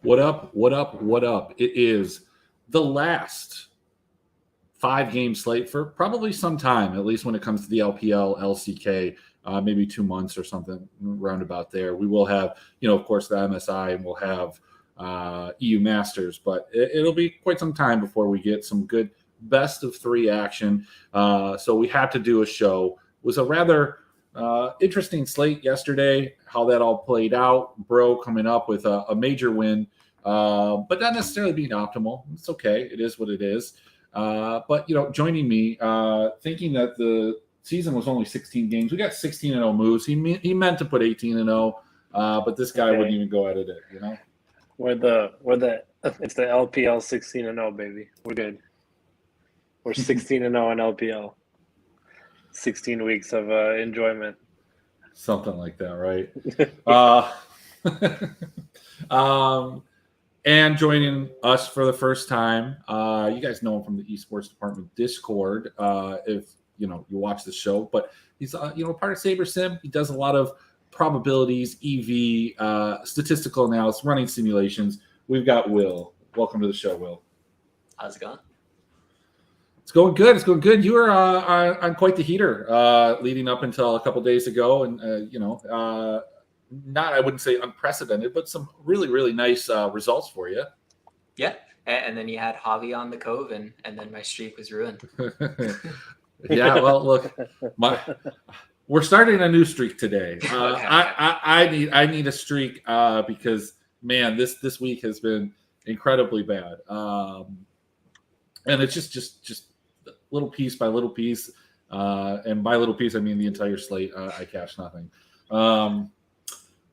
What up? What up? What up? It is the last 5 game slate for probably some time, at least when it comes to the LPL, LCK, maybe 2 months or something roundabout there. We will have, of course, the MSI, and we'll have EU Masters, but it'll be quite some time before we get some good best of 3 action. So we had to do a show. It was a rather interesting slate yesterday, how that all played out. Bro coming up with a major win, but not necessarily being optimal. It's okay. It is what it is. But, joining me, thinking that the season was only 16 games. We got 16-0 moves. He meant to put 18-0, but this guy wouldn't even go at it, It's the LPL 16-0, baby. We're good. We're 16-0 in LPL. 16 weeks of enjoyment. Something like that, right? And joining us for the first time, you guys know him from the esports department Discord. If you watch the show, but he's part of SaberSim. He does a lot of probabilities, EV, statistical analysis, running simulations. We've got Will. Welcome to the show, Will. How's it going? It's going good. It's going good. You were on quite the heater leading up until a couple days ago, and not, I wouldn't say unprecedented, but some really, really nice results for you. Yeah, and then you had Javi on the Cove, and then my streak was ruined. Yeah, well, look, we're starting a new streak today. Okay. I need a streak because, man, this week has been incredibly bad, and it's just little piece by little piece, and by little piece I mean the entire slate. I cashed nothing.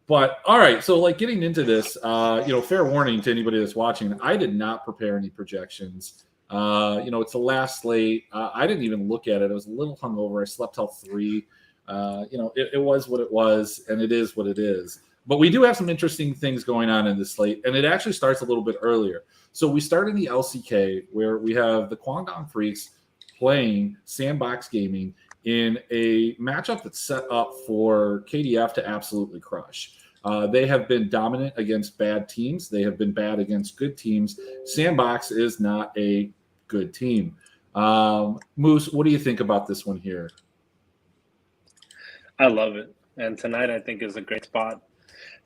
But all right, so getting into this, fair warning to anybody that's watching, I did not prepare any projections. It's the last slate. I didn't even look at it. I was a little hungover. I slept till 3. It was what it was, and it is what it is. But we do have some interesting things going on in this slate, and it actually starts a little bit earlier. So we start in the LCK, where we have the Guangdong Freaks playing Sandbox Gaming in a matchup that's set up for KDF to absolutely crush. They have been dominant against bad teams. They have been bad against good teams. Sandbox is not a good team. Moose, what do you think about this one here? I love it. And tonight I think is a great spot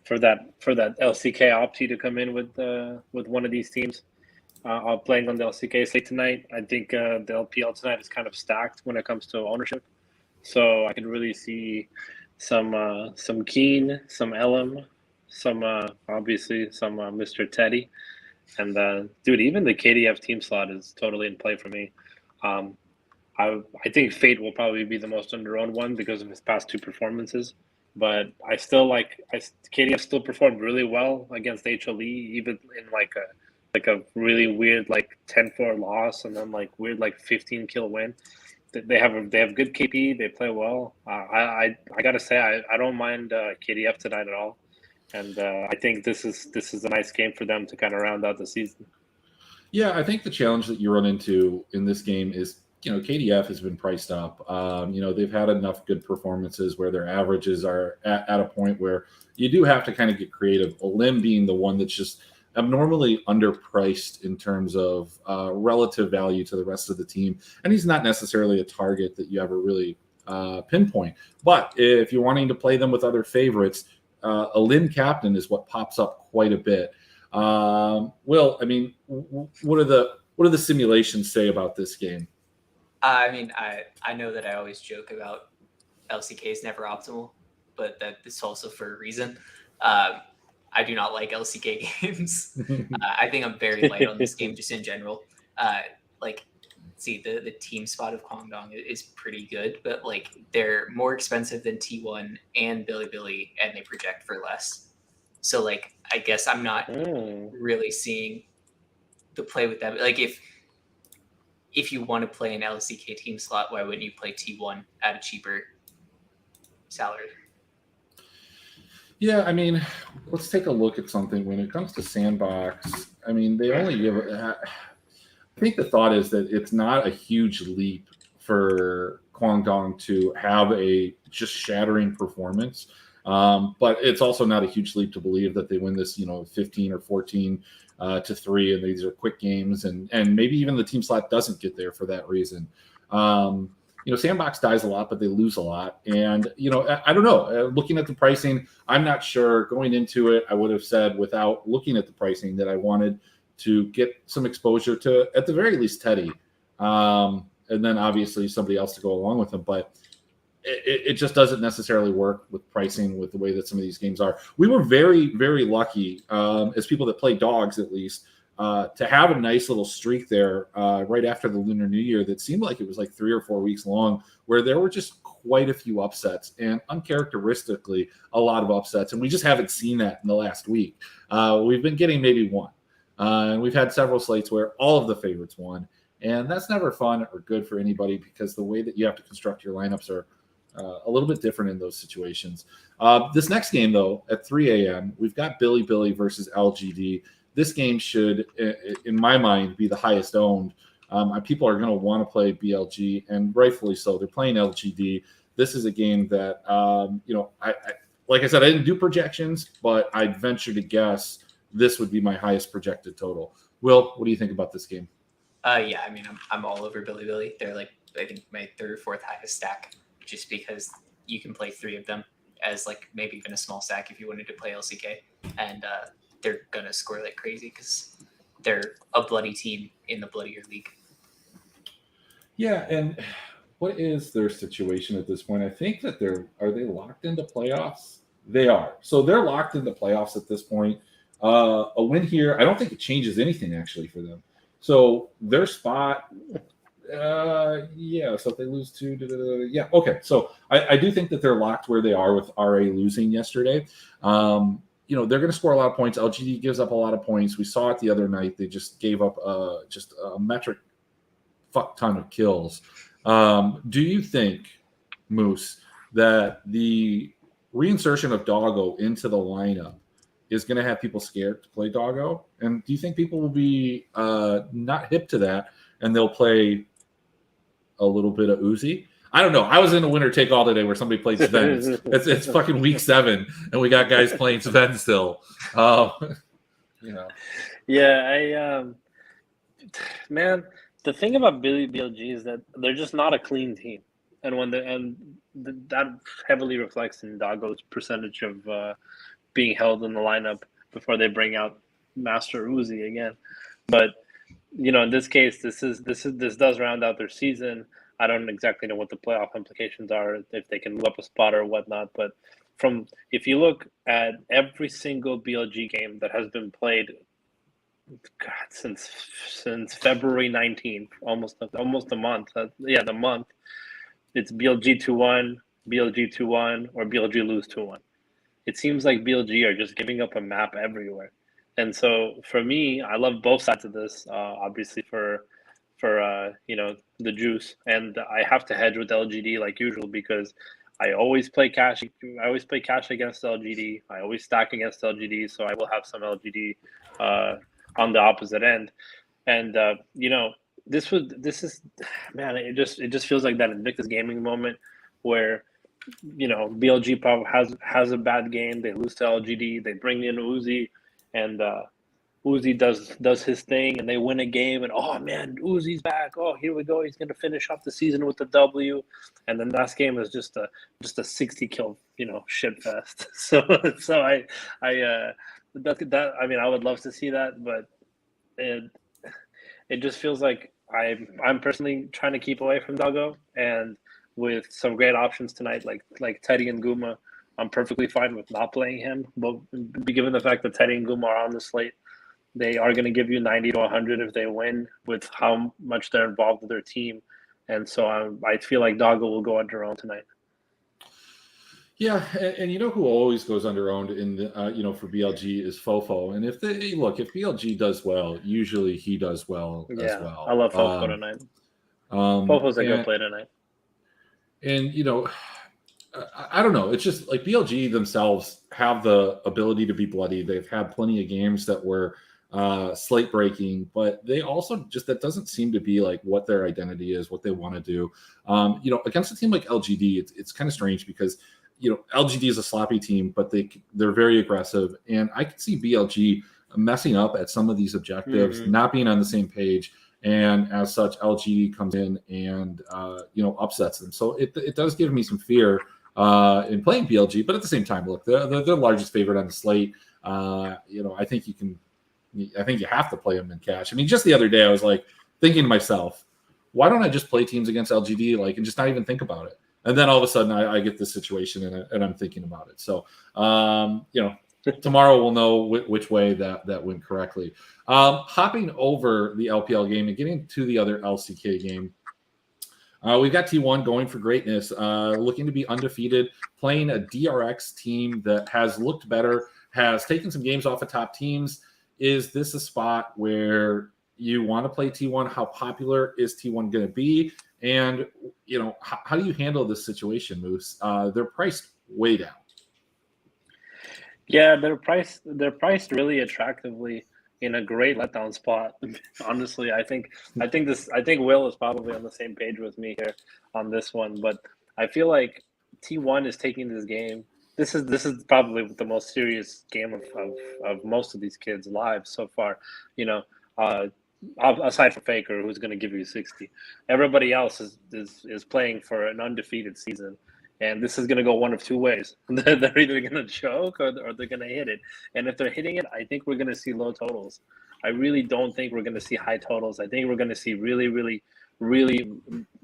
for that LCK opti to come in with one of these teams. Playing on the LCK slate tonight. I think the LPL tonight is kind of stacked when it comes to ownership. So I could really see some Keen, some Elam, some obviously some Mr. Teddy, and dude, even the KDF team slot is totally in play for me. I think Fate will probably be the most underowned one because of his past 2 performances, but I still KDF still performed really well against HLE, even in a really weird 10-4 loss and then weird 15 kill win. They have good KP. They play well. I gotta say I don't mind KDF tonight at all, and I think this is a nice game for them to kind of round out the season. Yeah, I think the challenge that you run into in this game is KDF has been priced up. They've had enough good performances where their averages are at a point where you do have to kind of get creative. Olim being the one that's just abnormally underpriced in terms of relative value to the rest of the team. And he's not necessarily a target that you ever really pinpoint. But if you're wanting to play them with other favorites, a Lin captain is what pops up quite a bit. Will, I mean, what do the simulations say about this game? I know that I always joke about LCK is never optimal, but that it's also for a reason. I do not like LCK games. I think I'm very light on this game just in general. The team spot of Guangdong is pretty good, but they're more expensive than T1 and Bilibili, and they project for less. So I guess I'm not really seeing the play with them. If you want to play an LCK team slot, why wouldn't you play T1 at a cheaper salary? Yeah, I mean, let's take a look at something. When it comes to Sandbox, I mean, they only give. I think the thought is that it's not a huge leap for Guangdong to have a just shattering performance. But it's also not a huge leap to believe that they win this, 15 or 14 to 3, and these are quick games, and maybe even the team slot doesn't get there for that reason. Sandbox dies a lot, but they lose a lot. And, I don't know. Looking at the pricing, I'm not sure. Going into it, I would have said without looking at the pricing that I wanted to get some exposure to, at the very least, Teddy. And then obviously somebody else to go along with him. But it just doesn't necessarily work with pricing with the way that some of these games are. We were very, very lucky as people that play dogs, at least, to have a nice little streak there right after the Lunar New Year that seemed like it was like 3 or 4 weeks long, where there were just quite a few upsets and uncharacteristically a lot of upsets. And we just haven't seen that in the last week. We've been getting maybe one. And we've had several slates where all of the favorites won. And that's never fun or good for anybody because the way that you have to construct your lineups are a little bit different in those situations. This next game, though, at 3 a.m., we've got Billy versus LGD. This game should, in my mind, be the highest owned. People are going to want to play BLG, and rightfully so. They're playing LGD. This is a game that, like I said, I didn't do projections, but I'd venture to guess this would be my highest projected total. Will, what do you think about this game? Yeah, I mean, I'm all over Billy. They're like, I think, my third or fourth highest stack, just because you can play 3 of them as like maybe even a small stack if you wanted to play LCK, and they're gonna score like crazy because they're a bloody team in the bloodier league. Yeah, and what is their situation at this point? I think that are they locked into playoffs? They are. So they're locked into playoffs at this point. A win here, I don't think it changes anything actually for them. So their spot, so if they lose 2, yeah, okay. So I do think that they're locked where they are with RA losing yesterday. They're going to score a lot of points. LGD gives up a lot of points. We saw it the other night. They just gave up just a metric fuck ton of kills. Do you think, Moose, that the reinsertion of Doggo into the lineup is going to have people scared to play Doggo? And do you think people will be not hip to that and they'll play a little bit of Uzi? I don't know. I was in a winner take all today where somebody played Sven. it's fucking week 7, and we got guys playing Sven still. Yeah, man, the thing about BLG is that they're just not a clean team, and that heavily reflects in Doggo's percentage of being held in the lineup before they bring out Master Uzi again. But in this case, this does round out their season. I don't exactly know what the playoff implications are, if they can move up a spot or whatnot. But if you look at every single BLG game that has been played, since February 19th, almost a month. The month. It's BLG 2-1, BLG 2-1, or BLG lose 2-1. It seems like BLG are just giving up a map everywhere. And so for me, I love both sides of this. Obviously for the juice, and I have to hedge with LGD like usual because I always play cash. I always play cash against LGD. I always stack against LGD, so I will have some LGD on the opposite end. And this is man, it just feels like that Invictus Gaming moment where BLG probably has a bad game. They lose to LGD. They bring in Uzi, and Uzi does his thing, and they win a game. And oh man, Uzi's back! Oh, here we go. He's gonna finish off the season with the W. And then last game is just a 60 kill shit fest. So I mean I would love to see that, but it just feels like I'm personally trying to keep away from Doggo, and with some great options tonight, like Teddy and Guma, I'm perfectly fine with not playing him. But given the fact that Teddy and Guma are on the slate, they are going to give you 90 to 100 if they win with how much they're involved with their team. And so I feel like Doggo will go under own tonight. Yeah, and who always goes under owned in the for BLG is Fofo. And if BLG does well, usually he does well as well. I love Fofo tonight. Fofo's a good play tonight. And I don't know. It's just like BLG themselves have the ability to be bloody. They've had plenty of games that were slate breaking, but they also that doesn't seem to be like what their identity is, what they want to do. Against a team like LGD, it's kind of strange because LGD is a sloppy team, but they're very aggressive, and I can see BLG messing up at some of these objectives, not being on the same page, and as such, LGD comes in and upsets them. So it does give me some fear in playing BLG, but at the same time, look, they're the largest favorite on the slate. I think you have to play them in cash. I mean, just the other day, I was like thinking to myself, why don't I just play teams against LGD, and just not even think about it? And then all of a sudden, I get this situation, and I'm thinking about it. So, tomorrow we'll know which way that went correctly. Hopping over the LPL game and getting to the other LCK game. We've got T1 going for greatness, looking to be undefeated, playing a DRX team that has looked better, has taken some games off of top teams. Is this a spot where you want to play T1? How popular is T1 going to be? And, how do you handle this situation, Moose? They're priced way down. Yeah, they're priced really attractively in a great letdown spot. Honestly, I think Will is probably on the same page with me here on this one, but I feel like T1 is taking this game. This is probably the most serious game of most of these kids' lives so far. Aside from Faker, who's going to give you 60, everybody else is playing for an undefeated season. And this is going to go one of two ways. They're either going to choke or they're going to hit it. And if they're hitting it, I think we're going to see low totals. I really don't think we're going to see high totals. I think we're going to see really, really, really,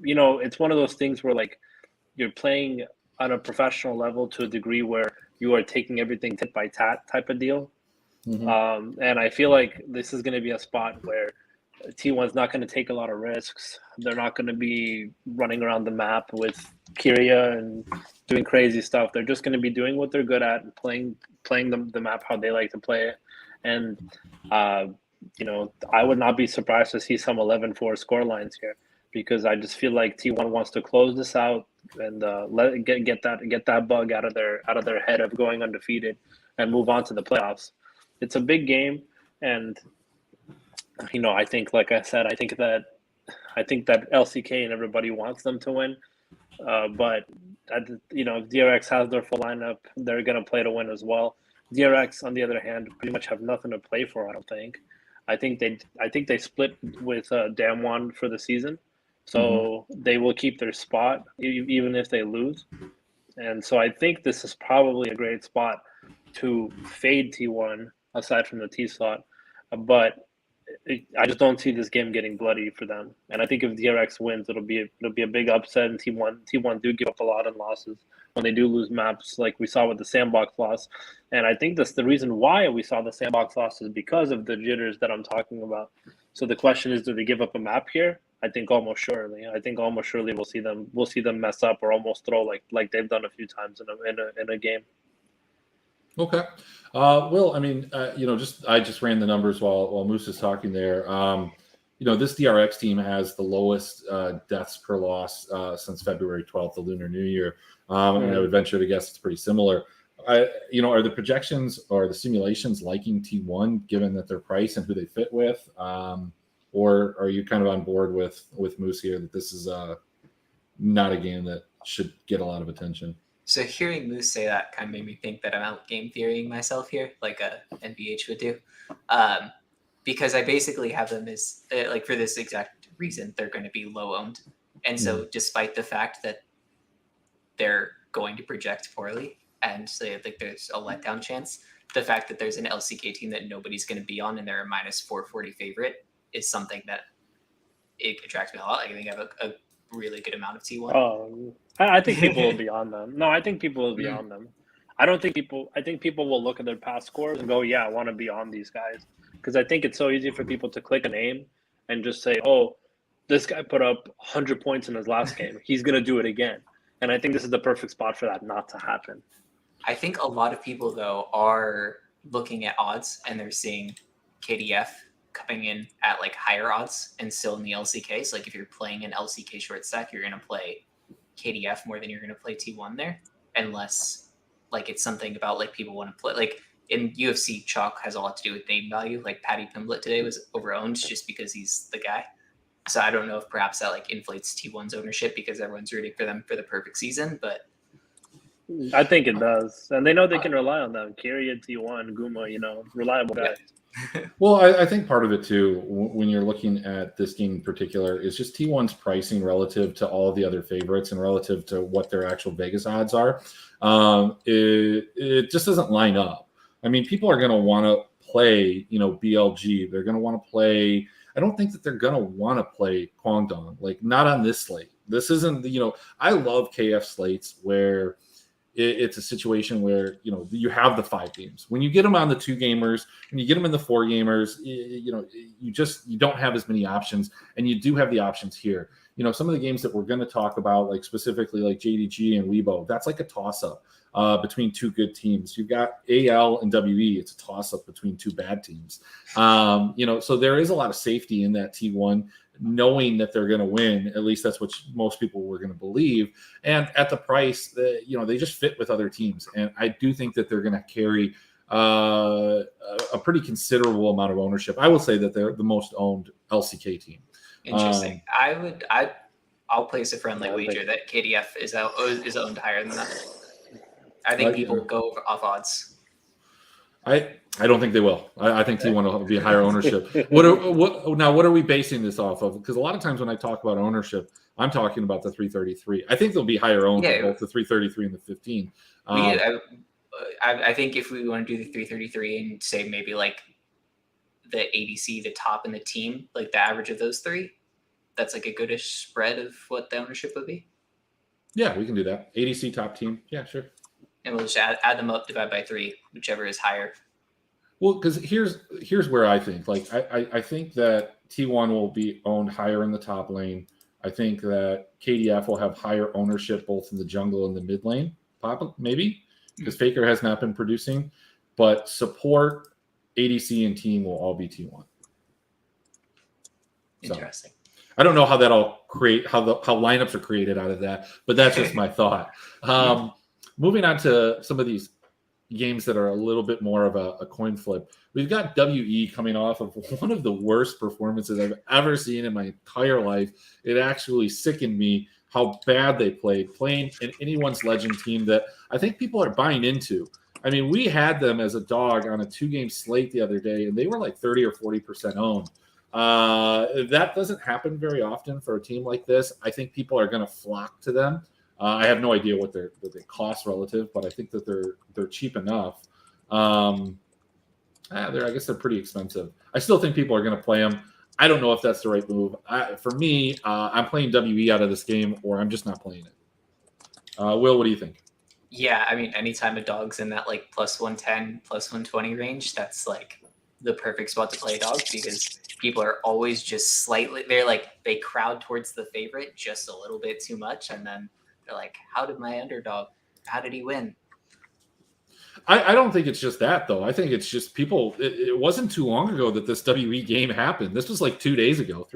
it's one of those things where you're playing on a professional level to a degree where you are taking everything tit by tat type of deal. Mm-hmm. And I feel like this is going to be a spot where T1's not going to take a lot of risks. They're not going to be running around the map with Kyria and doing crazy stuff. They're just going to be doing what they're good at and playing the map how they like to play it. And, I would not be surprised to see some 11-4 score lines here, because I just feel like T1 wants to close this out and get that bug out of their head of going undefeated and move on to the playoffs. It's a big game, and I think, like I said, I think that LCK and everybody wants them to win. But if DRX has their full lineup, they're going to play to win as well. DRX, on the other hand, pretty much have nothing to play for, I don't think. I think they split with Damwon for the season, so they will keep their spot even if they lose. And so I think this is probably a great spot to fade T1 aside from the T slot, but I just don't see this game getting bloody for them. And I think if DRX wins, it'll be a big upset. And T1 do give up a lot in losses when they do lose maps, like we saw with the sandbox loss. And I think that's the reason why we saw the sandbox loss is because of the jitters that I'm talking about. So the question is, do they give up a map here? I think almost surely. We'll see them mess up or almost throw like they've done a few times in a game. Okay. Will, I mean, I just ran the numbers while Moose is talking there. This DRX team has the lowest deaths per loss since February 12th, the Lunar New Year. And I would venture to guess it's pretty similar. Are the projections or the simulations liking T1 given that their price and who they fit with? Or are you kind of on board with Moose here that this is not a game that should get a lot of attention? So hearing Moose say that kind of made me think that I'm out game theorying myself here, like a NBH would do, because I basically have them as for this exact reason, they're going to be low owned, and so despite the fact that they're going to project poorly and say there's a letdown chance, the fact that there's an LCK team that nobody's going to be on and they're a minus 440 favorite is something that it attracts me a lot. I think I have a really good amount of T1. I think people will be on them. No, I think people will be on them. I think people will look at their past scores and go, yeah, I want to be on these guys. Because I think it's so easy for people to click a name and just say, oh, this guy put up 100 points in his last game. He's going to do it again. And I think this is the perfect spot for that not to happen. I think a lot of people, though, are looking at odds and they're seeing KDF coming in at higher odds and still in the LCK. So if you're playing an LCK short stack, you're going to play KDF more than you're going to play T1 there, unless it's something about people want to play in UFC. Chalk has a lot to do with name value. Patty Pimblett today was overowned just because he's the guy. So I don't know if perhaps that inflates T1's ownership because everyone's rooting for them for the perfect season. But I think it does, and they know they can rely on them. Kyria, T1, Guma, reliable guys. Well, I think part of it too, when you're looking at this game in particular, is just T1's pricing relative to all of the other favorites and relative to what their actual Vegas odds are. It just doesn't line up. I mean, people are going to want to play, BLG. They're going to want to play. I don't think that they're going to want to play Kwangdong, like not on this slate. This isn't, I love KF slates where it's a situation where you have the 5 games. When you get them on the 2 gamers, and you get them in the 4 gamers, you don't have as many options, and you do have the options here. Some of the games that we're going to talk about, like specifically like JDG and Weibo, that's like a toss-up between 2 good teams. You've got AL and WE, it's a toss-up between 2 bad teams. So there is a lot of safety in that T1, knowing that they're going to win. At least that's what most people were going to believe. And at the price, they just fit with other teams. And I do think that they're going to carry a pretty considerable amount of ownership. I will say that they're the most owned LCK team. Interesting. I'll place a friendly wager that KDF is owned higher than that. I think people go off odds. I don't think they will. I think T1 will be higher ownership. What are we basing this off of? Because a lot of times when I talk about ownership, I'm talking about the 333. I think they'll be higher owned than both the 333 and the 15. I think if we want to do the 333 and say maybe like the ADC, the top, and the team, like the average of those 3, that's like a goodish spread of what the ownership would be. Yeah, we can do that. ADC, top, team. Yeah, sure. And we'll just add them up, divide by 3, whichever is higher. Well, because here's where I think. Like I think that T1 will be owned higher in the top lane. I think that KDF will have higher ownership both in the jungle and the mid lane, maybe, because Faker has not been producing. But support, ADC, and team will all be T1. Interesting. So, I don't know how that'll create how lineups are created out of that, but that's just my thought. Moving on to some of these games that are a little bit more of a coin flip. We've got WE coming off of one of the worst performances I've ever seen in my entire life. It actually sickened me how bad they playing in anyone's legend team that I think people are buying into. I mean, we had them as a dog on a 2-game slate the other day, and they were like 30 or 40% owned. That doesn't happen very often for a team like this. I think people are going to flock to them. I have no idea what they cost relative, but I think that they're cheap enough. I guess they're pretty expensive. I still think people are going to play them. I don't know if that's the right move. For me, I'm playing WE out of this game, or I'm just not playing it. Will, what do you think? Yeah, I mean, anytime a dog's in that like plus 110, plus 120 range, that's like the perfect spot to play a dog, because people are always just slightly, they crowd towards the favorite just a little bit too much, and then they're like, how did he win? I don't think it's just that, though. I think it's just people. It wasn't too long ago that this WE game happened. This was like 3 days ago,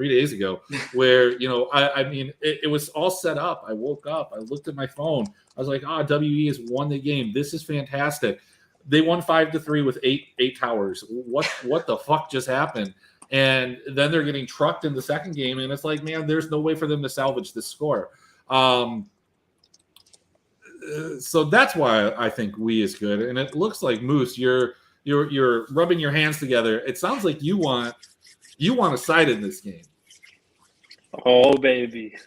where, I mean, it was all set up. I woke up, I looked at my phone. I was like, WE has won the game. This is fantastic. They won 5-3 with eight towers. What the fuck just happened? And then they're getting trucked in the second game, and it's like, man, there's no way for them to salvage this score. So that's why I think we is good. And it looks like, Moose, you're rubbing your hands together. It sounds like you want a side in this game. Oh baby,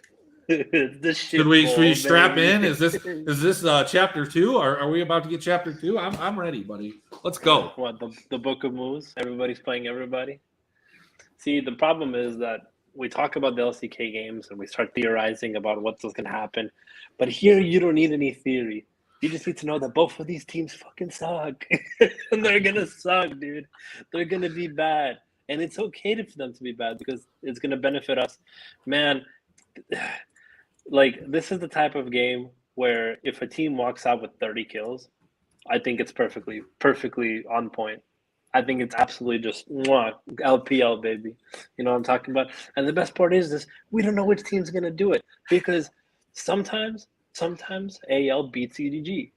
this shit. Should we strap in? Is this chapter 2? Are we about to get chapter 2? I'm ready, buddy. Let's go. What, the Book of Moves? Everybody's playing everybody. See, the problem is that we talk about the LCK games and we start theorizing about what's going to happen. But here, you don't need any theory. You just need to know that both of these teams fucking suck. And they're going to suck, dude. They're going to be bad. And it's okay for them to be bad because it's going to benefit us. Man, like, this is the type of game where if a team walks out with 30 kills, I think it's perfectly on point. I think it's absolutely just LPL, baby. You know what I'm talking about? And the best part is this: we don't know which team's going to do it, because sometimes AL beats EDG.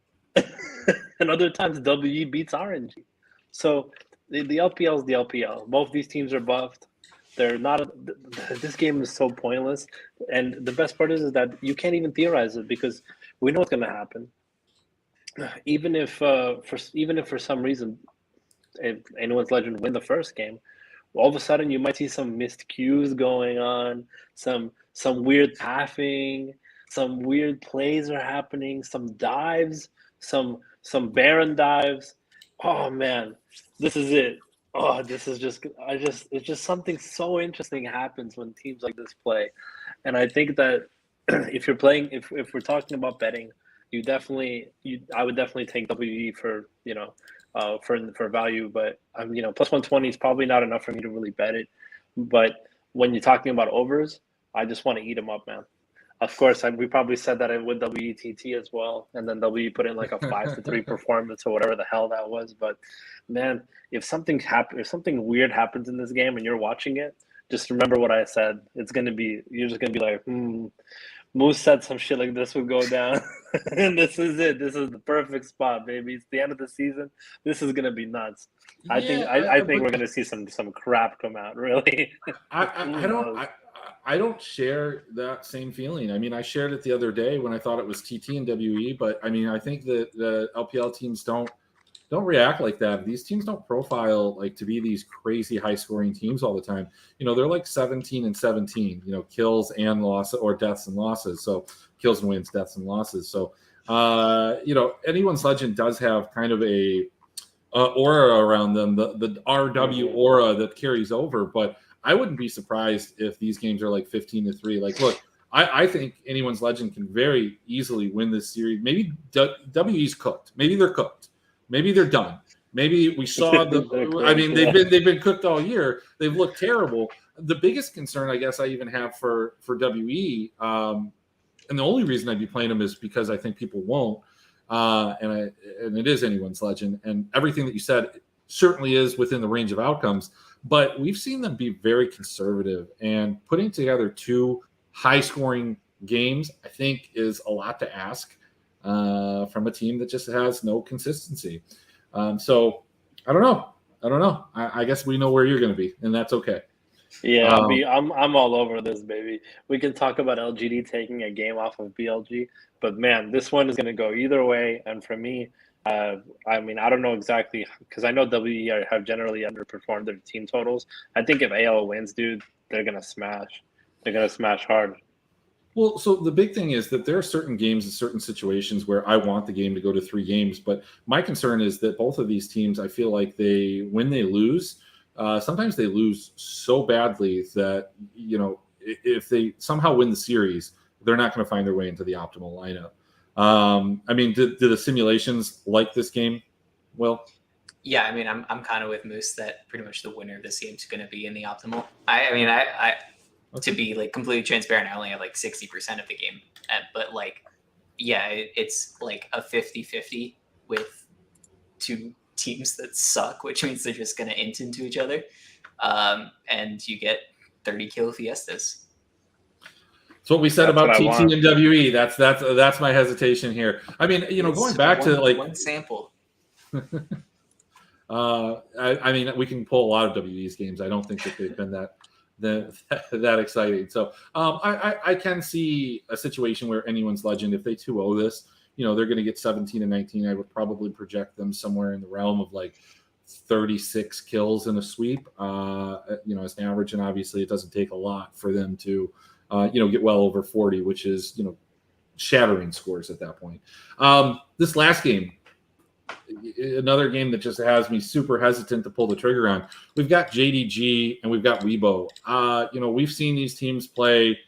And other times WE beats RNG. So the LPL is the LPL. Both these teams are buffed. They're not. This game is so pointless. And the best part is that you can't even theorize it because we know what's going to happen. even if for some reason if anyone's legend win the first game, all of a sudden you might see some missed cues going on, some weird pathing, some weird plays are happening, some dives, some Baron dives. Oh man, this is it. Oh, this is just it's just something so interesting happens when teams like this play. And I think that if you're playing if we're talking about betting, I would definitely take WE for, for value, but plus 120 is probably not enough for me to really bet it. But when you're talking about overs, I just want to eat them up, man. Of course, we probably said that with WETT as well, and then WE put in like a 5-3 performance or whatever the hell that was. But man, if something weird happens in this game and you're watching it, just remember what I said. You're just gonna be like, Moose said some shit like this would go down, and this is it. This is the perfect spot, baby. It's the end of the season. This is gonna be nuts. I think we're gonna see some crap come out. Really, I don't share that same feeling. I mean, I shared it the other day when I thought it was TT and WE, but I mean, I think that the LPL teams don't react like that. These teams don't profile like to be these crazy high scoring teams all the time. They're like 17-17, kills and losses, or deaths and losses. So kills and wins, deaths and losses. So, anyone's legend does have kind of a aura around them, the RW aura that carries over. But I wouldn't be surprised if these games are like 15-3. Like, look, I think anyone's legend can very easily win this series. Maybe WE's cooked. Maybe they're cooked. Maybe they're done. Maybe we saw they've been cooked all year. They've looked terrible. The biggest concern, I guess, I even have for WE, and the only reason I'd be playing them is because I think people won't. And it is anyone's legend, and everything that you said certainly is within the range of outcomes. But we've seen them be very conservative, and putting together two high-scoring games, I think, is a lot to ask from a team that just has no consistency. So I don't know. I guess we know where you're going to be, and that's okay. Yeah, I'm all over this, baby. We can talk about LGD taking a game off of BLG, but man, this one is going to go either way. And for me, I don't know exactly, because I know WE have generally underperformed their team totals. I think if AL wins, dude, they're going to smash. They're going to smash hard. Well, so the big thing is that there are certain games in certain situations where I want the game to go to 3 games. But my concern is that both of these teams, I feel like when they lose, sometimes they lose so badly that, if they somehow win the series, they're not going to find their way into the optimal lineup. Do the simulations like this game? Well, yeah, I'm kind of with Moose that pretty much the winner of this game is going to be in the optimal. To be like completely transparent, I only have like 60% of the game, but like, yeah, it's like a 50-50 with two teams that suck, which means they're just going to int into each other, and you get 30 kill fiestas. That's what we said about TT and WE. That's my hesitation here. Going back to like one sample. We can pull a lot of WE's games. I don't think that they've been that exciting. So I can see a situation where anyone's legend, if they 2-0 this, they're going to get 17 and 19. I would probably project them somewhere in the realm of like 36 kills in a sweep, as an average. And obviously it doesn't take a lot for them to, get well over 40, which is, shattering scores at that point. This last game, another game that just has me super hesitant to pull the trigger on. We've got JDG and we've got Weibo. We've seen these teams play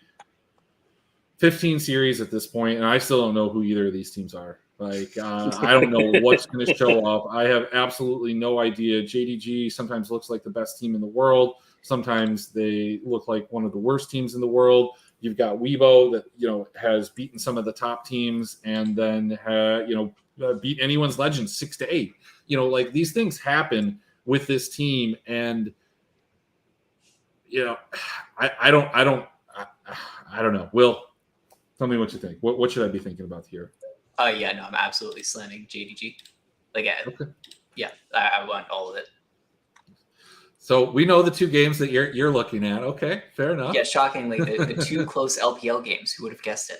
15 series at this point, and I still don't know who either of these teams are. Like, I don't know what's going to show up. I have absolutely no idea. JDG sometimes looks like the best team in the world. Sometimes they look like one of the worst teams in the world. You've got Weibo that, has beaten some of the top teams and then, beat anyone's legend 6-8. Like these things happen with this team, and I don't know. Will, tell me what you think. What should I be thinking about here? Yeah, no, I'm absolutely slanting JDG. Like, okay. Yeah, I want all of it. So we know the 2 games that you're looking at. Okay, fair enough. Yeah, shockingly, the 2 close LPL games. Who would have guessed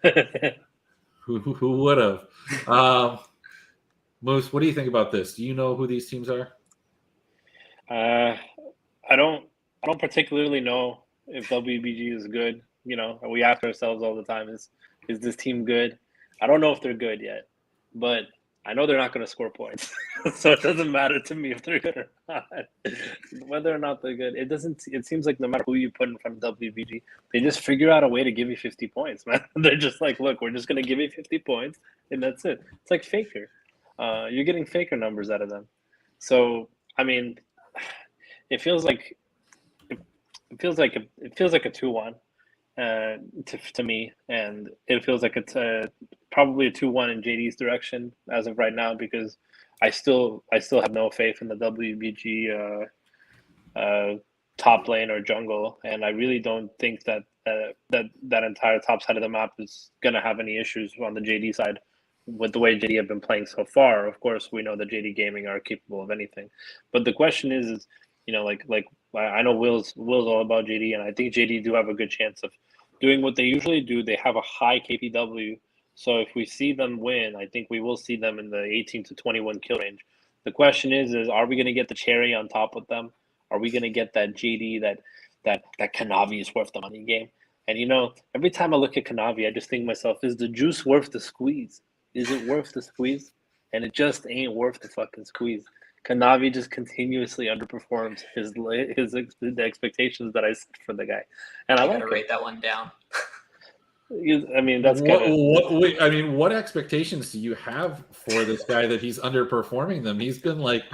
it? Who would have? Moose, what do you think about this? Do you know who these teams are? I don't particularly know if WBG is good. We ask ourselves all the time, is this team good? I don't know if they're good yet, but I know they're not going to score points. So it doesn't matter to me if they're good or not. Whether or not they're good, it seems like no matter who you put in front of WBG, they just figure out a way to give you 50 points, man. They're just like, look, we're just going to give you 50 points, and that's it. It's like Faker. You're getting Faker numbers out of them. So, I mean, it feels like a 2-1 to me, and it feels like it's probably a 2-1 in JD's direction as of right now, because I still have no faith in the WBG top lane or jungle, and I really don't think that entire top side of the map is gonna have any issues on the JD side with the way JD have been playing so far. Of course, we know that JD Gaming are capable of anything, but the question is like I know Will's all about JD, and I think JD do have a good chance of doing what they usually do. They have a high KPW, so if we see them win, I think we will see them in the 18 to 21 kill range. The question is are we going to get the cherry on top of them? Are we going to get that JD that Kanavi is worth the money game? And every time I look at Kanavi, I just think to myself, is the juice worth the squeeze? Is it worth the squeeze? And it just ain't worth the fucking squeeze. Kanavi just continuously underperforms the expectations that I set for the guy, and I gotta rate that one down. I mean, that's kind of. I mean, what expectations do you have for this guy that he's underperforming them? He's been like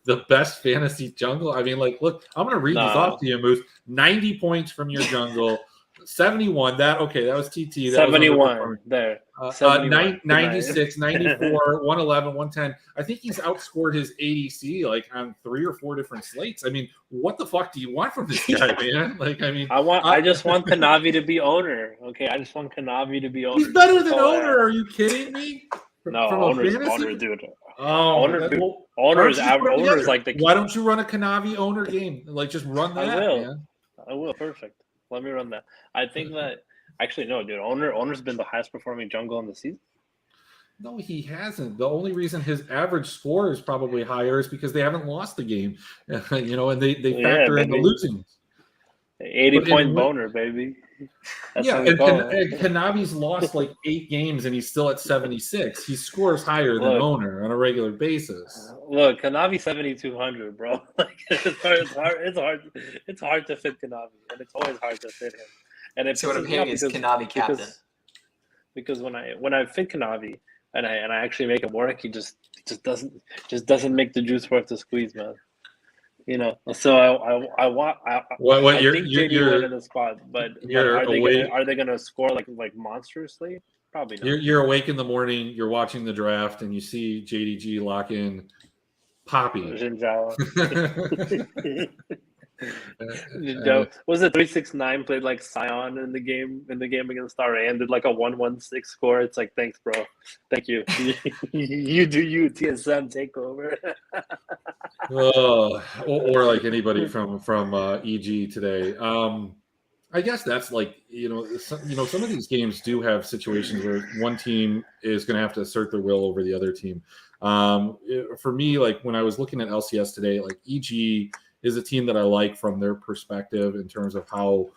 the best fantasy jungle. I mean, like, look, I'm gonna read this off to you, Moose. 90 points from your jungle. 71. That was TT. That 71 there. 96, 94, 111, 110. I think he's outscored his ADC like on 3 or 4 different slates. I mean, what the fuck do you want from this guy, man? Like, I mean, I just want Kanavi to be owner. Okay, I just want Kanavi to be owner. He's better than owner. Are you kidding me? No, owner, dude. Oh, owner is like the. Why don't you run a Kanavi owner game? Like, just run that. I will. Perfect. Let me run that. I think that actually no, dude. Owner's been the highest performing jungle in the season. No, he hasn't. The only reason his average score is probably higher is because they haven't lost the game, and they factor in the losing. 80-point boner, baby. That's and Kanavi's lost like 8 games, and he's still at 76. He scores higher than owner on a regular basis. Look, Kanavi 7,200, bro. Like, it's hard to fit Kanavi, and it's always hard to fit him. And so what I'm hearing is Kanavi captain. Because when I fit Kanavi and I actually make him work, he just doesn't make the juice worth the squeeze, man. So I think JD win in the spot, but are they gonna score like monstrously? Probably not. You're awake in the morning, you're watching the draft, and you see JDG lock in Poppy. Jinjawa. Was it 369 played like Scion in the game against RA and did like a 116 score? It's like, thanks, bro. Thank you. You do you, TSM take over. Or like anybody from EG today. I guess that's like some of these games do have situations where one team is going to have to assert their will over the other team. For me, like when I was looking at LCS today, like EG is a team that I like from their perspective in terms of how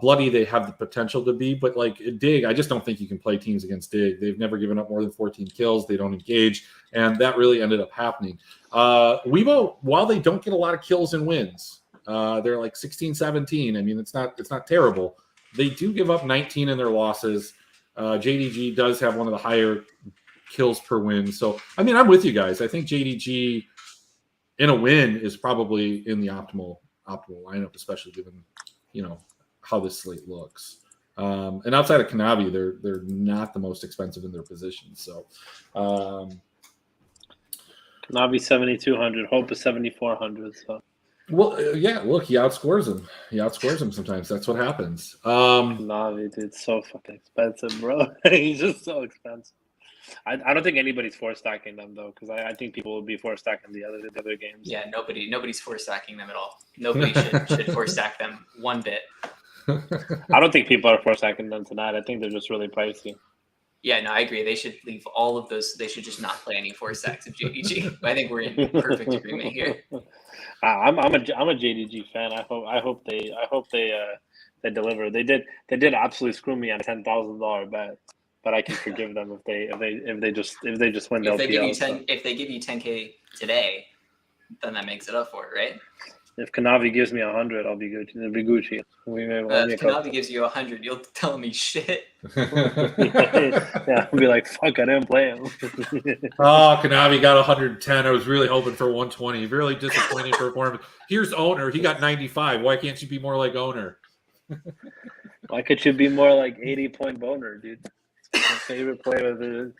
bloody they have the potential to be. But like Dig, I just don't think you can play teams against Dig. They've never given up more than 14 kills. They don't engage. And that really ended up happening. Weibo, while they don't get a lot of kills and wins, they're like 16, 17. I mean, it's not terrible. They do give up 19 in their losses. JDG does have one of the higher kills per win. So, I mean, I'm with you guys. I think JDG in a win is probably in the optimal lineup, especially given, how this slate looks. And outside of Kanavi, they're not the most expensive in their position. So, Kanavi 7,200, Hope is 7,400. So. Well, yeah. Look, he outscores him sometimes. That's what happens. Kanavi, dude, so fucking expensive, bro. He's just so expensive. I don't think anybody's force stacking them though, because I think people will be force stacking the other games. Yeah, nobody's force stacking them at all. Nobody should force stack them one bit. I don't think people are force stacking them tonight. I think they're just really pricey. Yeah, no, I agree. They should leave all of those. They should just not play any 4 stacks of JDG. I think we're in perfect agreement here. I'm a JDG fan. I hope they deliver. They did absolutely screw me on a $10,000 bet, but I can forgive them if they just win the If they LPL. give you 10K today, then that makes it up for it, right? If Kanavi gives me 100, I'll be good. It'll be Gucci. If Kanavi gives you 100, you'll tell me shit. Yeah, I'll be like, fuck, I didn't play him. Oh, Kanavi got 110. I was really hoping for 120. Really disappointing performance. Here's Owner. He got 95. Why can't you be more like Owner? Why could you be more like 80-point Boner, dude? My favorite player.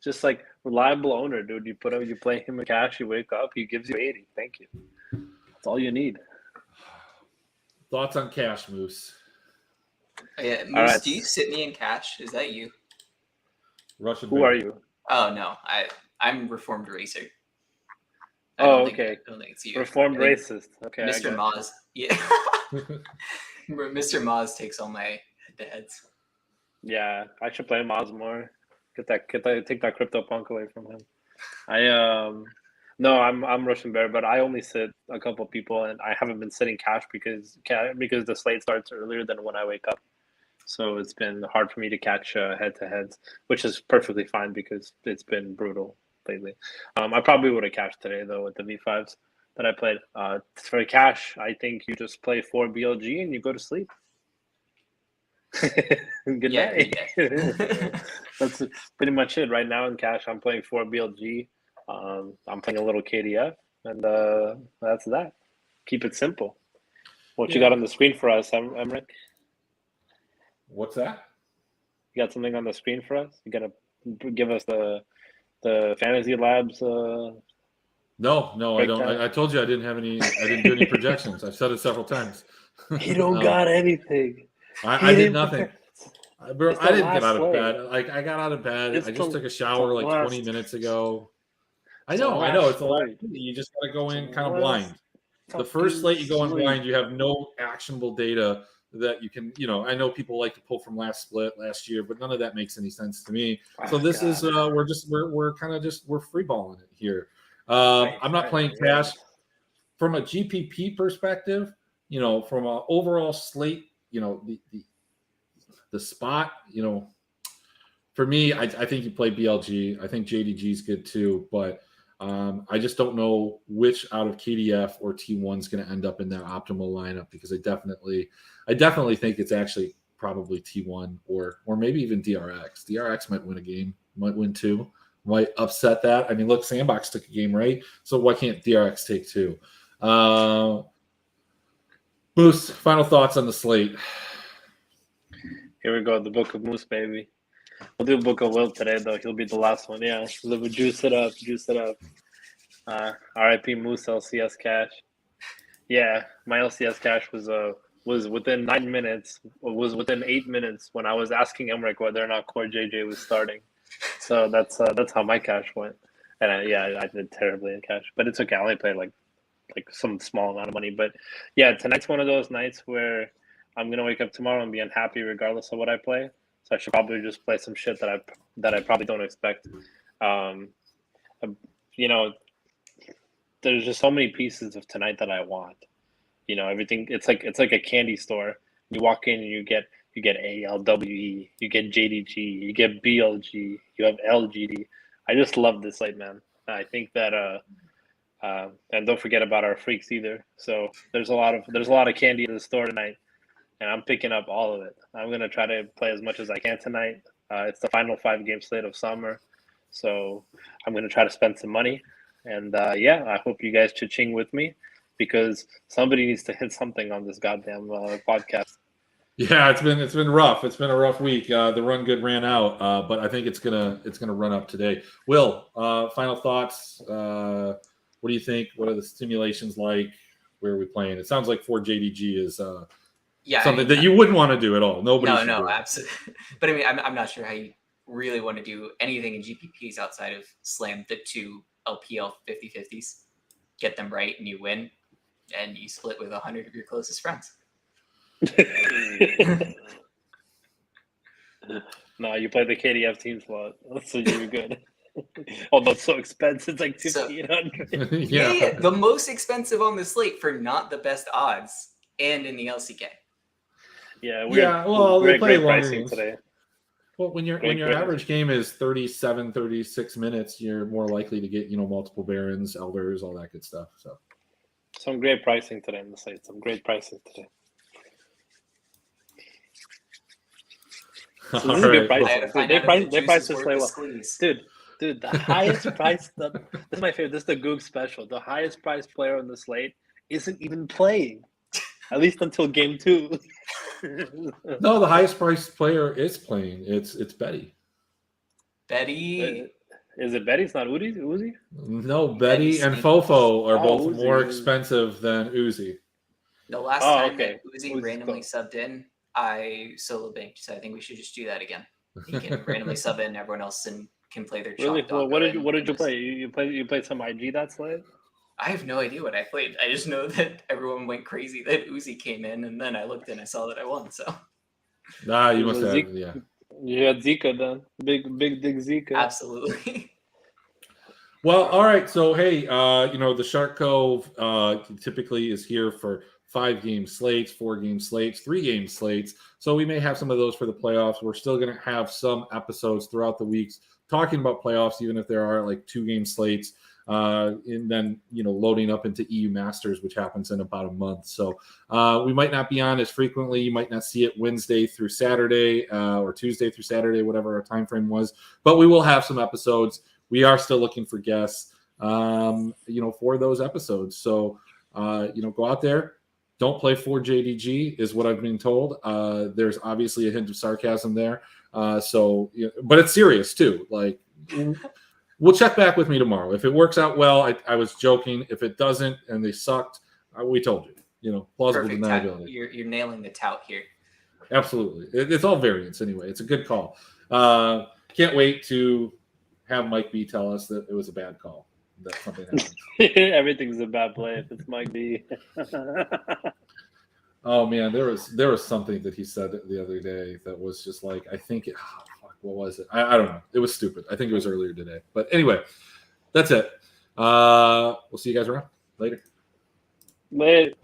Just like reliable Owner, dude. You play him in cash, you wake up, he gives you 80. Thank you. That's all you need. Thoughts on Cash, Moose? Yeah, Moose, right. do you sit me in cash? Is that you? Russian. Who are you? Oh no, I'm Reformed Racer. Okay. I don't think it's you. Reformed racist. Okay, Mr. Maz. Yeah. Mr. Maz takes all my head-to-heads. Yeah, I should play Maz more. Take that CryptoPunk away from him. No, I'm Russian Bear, but I only sit a couple people, and I haven't been sitting cash because the slate starts earlier than when I wake up. So it's been hard for me to catch head-to-heads, which is perfectly fine because it's been brutal lately. I probably would have cashed today, though, with the V5s that I played. For cash, I think you just play 4 BLG and you go to sleep. Good night. That's pretty much it. Right now in cash, I'm playing 4 BLG. I'm playing a little KDF, and that's that. Keep it simple. What you got on the screen for us, Emmerich? What's that? You got something on the screen for us? You gotta give us the Fantasy Labs. No, I don't. I told you I didn't have any. I didn't do any projections. I've said it several times. He don't got anything. I did nothing. Bro, I didn't get out of slate. bed. Like I got out of bed. I just took a shower like 20 minutes ago. I know. It's the last. You just gotta go in kind of blind. The first slate you go in blind, you have no actionable data that you can. I know people like to pull from last year, but none of that makes any sense to me. So this is we're kind of just freeballing it here. I'm not playing cash from a GPP perspective. From an overall slate, the spot, for me, I think you play BLG. I think JDG is good too, but I just don't know which out of KDF or T1 is going to end up in that optimal lineup because I definitely think it's actually probably T1 or maybe even DRX. DRX might win a game, might win 2, might upset that. I mean, look, Sandbox took a game, right? So why can't DRX take 2? Moose, final thoughts on the slate. Here we go, the Book of Moose, baby. We'll do Book of Will today, though. He'll be the last one. Yeah, juice it up. RIP Moose LCS cash. Yeah, my LCS cash was within 9 minutes. Was within 8 minutes when I was asking Emmerich whether or not Core JJ was starting. So that's how my cash went. And I did terribly in cash, but it's okay. I only played like some small amount of money. But yeah, tonight's one of those nights where I'm gonna wake up tomorrow and be unhappy regardless of what I play. So I should probably just play some shit that I probably don't expect. There's just so many pieces of tonight that I want. Everything. It's like a candy store. You walk in and you get ALWE, you get JDG, you get BLG, you have LGD. I just love this slate, man. I think that and don't forget about our freaks either. So there's a lot of candy in the store tonight. And I'm picking up all of it. I'm going to try to play as much as I can tonight. It's the final 5-game slate of summer. So I'm going to try to spend some money. And I hope you guys cha-ching with me because somebody needs to hit something on this goddamn podcast. Yeah, it's been rough. It's been a rough week. The run good ran out, but I think it's gonna run up today. Will, final thoughts? What do you think? What are the stimulations like? Where are we playing? It sounds like 4 JDG is something that you wouldn't want to do at all. Nobody. No, absolutely. But I mean, I'm not sure how you really want to do anything in GPPs outside of slam the 2 LPL 50/50s, get them right, and you win, and you split with 100 of your closest friends. No, you play the KDF team slot, so you're good. Although it's so expensive, it's like So- 5,800. Yeah, the most expensive on the slate for not the best odds, and in the LCK. Yeah, they play great longer pricing games. today. Well, when your average game is 37, 36 minutes, you're more likely to get, multiple Barons, Elders, all that good stuff. So Some great pricing today on the site. Some great pricing today. So this is good pricing. Dude, they price this like well. Dude, the highest price. This is my favorite. This is the Goog special. The highest priced player on the slate isn't even playing, at least until game 2. no, the highest priced player is playing. It's Betty. Betty. Is it Betty? It's not Uzi? No, Betty and Fofo are both Uzi. more expensive than Uzi. The last time that Uzi randomly subbed in, I solo banked, so I think we should just do that again. You can randomly sub in, everyone else can play their Really? chalk Well, dog. what did you play? You played some IG that slate? I have no idea what I played. I just know that everyone went crazy that Uzi came in, and then I looked and I saw that I won. So you must have, yeah. You had Zika then, big Zika. Absolutely. Well, all right. So hey, the Shark Cove typically is here for 5-game slates, 4-game slates, 3-game slates. So we may have some of those for the playoffs. We're still going to have some episodes throughout the weeks talking about playoffs, even if there are like 2-game slates. And then, loading up into EU Masters, which happens in about a month. So we might not be on as frequently. You might not see it Wednesday through Saturday or Tuesday through Saturday, whatever our time frame was. But we will have some episodes. We are still looking for guests, for those episodes. So, go out there. Don't play for JDG is what I've been told. There's obviously a hint of sarcasm there. But it's serious too. Like, we'll check back with me tomorrow. If it works out well, I was joking. If it doesn't and they sucked, we told you. Plausible Perfect deniability. You're nailing the tout here. Absolutely. It's all variance anyway. It's a good call. Can't wait to have Mike B tell us that it was a bad call. That something happened. Everything's a bad play if it's Mike B. Oh man, there was something that he said the other day that was just like, I think what was it? I don't know. It was stupid. I think it was earlier today. But anyway, that's it. We'll see you guys around later. Later.